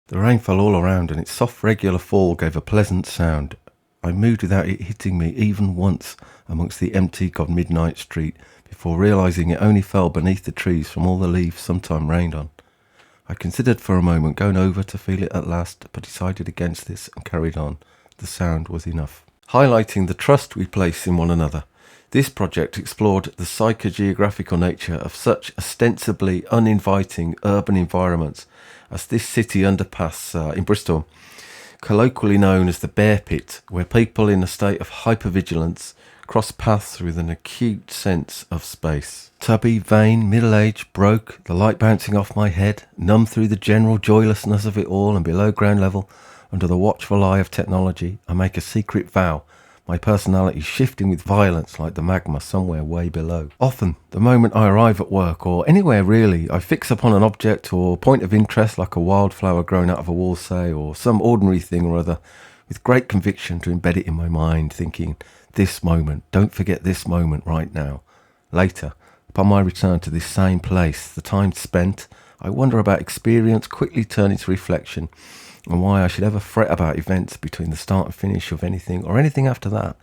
The rain fell all around, and its soft regular fall gave a pleasant sound. I moved without it hitting me even once amongst the empty midnight street, before realising it only fell beneath the trees from all the leaves sometime rained on. I considered for a moment going over to feel it at last, but decided against this and carried on. The sound was enough. Highlighting the trust we place in one another, this project explored the psychogeographical nature of such ostensibly uninviting urban environments as this city underpass in Bristol, colloquially known as the Bear Pit, where people in a state of hypervigilance cross paths with an acute sense of space. Tubby, vain, middle-aged, broke, the light bouncing off my head, numb through the general joylessness of it all, and below ground level, under the watchful eye of technology, I make a secret vow, my personality shifting with violence like the magma somewhere way below. Often, the moment I arrive at work, or anywhere really, I fix upon an object or point of interest like a wildflower growing out of a wall, say, or some ordinary thing or other, with great conviction to embed it in my mind, thinking, this moment, don't forget this moment right now. Later, upon my return to this same place, the time spent, I wonder about experience, quickly turning to reflection, and why I should ever fret about events between the start and finish of anything, or anything after that.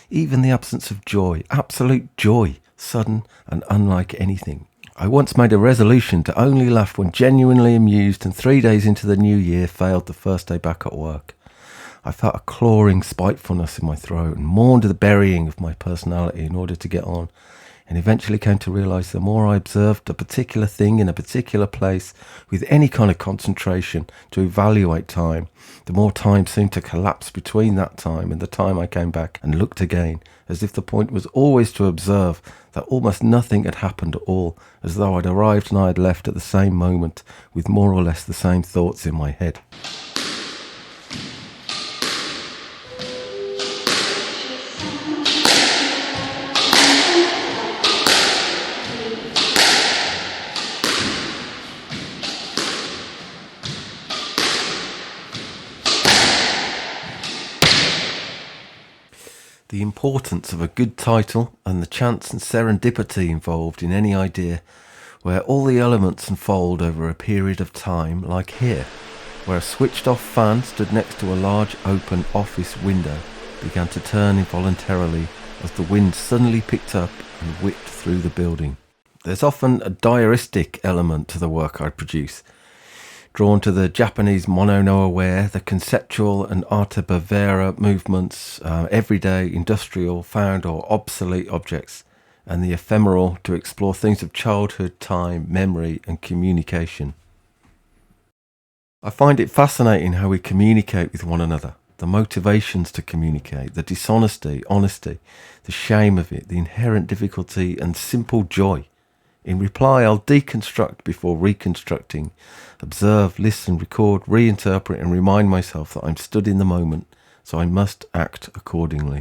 Even the absence of joy, absolute joy, sudden and unlike anything. I once made a resolution to only laugh when genuinely amused, and 3 days into the new year failed the first day back at work. I felt a clawing spitefulness in my throat and mourned the burying of my personality in order to get on, and eventually came to realise the more I observed a particular thing in a particular place with any kind of concentration to evaluate time, the more time seemed to collapse between that time and the time I came back and looked again, as if the point was always to observe that almost nothing had happened at all, as though I'd arrived and I had left at the same moment with more or less the same thoughts in my head. The importance of a good title and the chance and serendipity involved in any idea, where all the elements unfold over a period of time, like here, where a switched off fan stood next to a large open office window began to turn involuntarily as the wind suddenly picked up and whipped through the building. There's often a diaristic element to the work I produce, drawn to the Japanese mono no aware, the conceptual and arte bavera movements, everyday, industrial, found or obsolete objects, and the ephemeral to explore things of childhood, time, memory and communication. I find it fascinating how we communicate with one another, the motivations to communicate, the dishonesty, honesty, the shame of it, the inherent difficulty and simple joy. In reply, I'll deconstruct before reconstructing, observe, listen, record, reinterpret and remind myself that I'm stood in the moment, so I must act accordingly.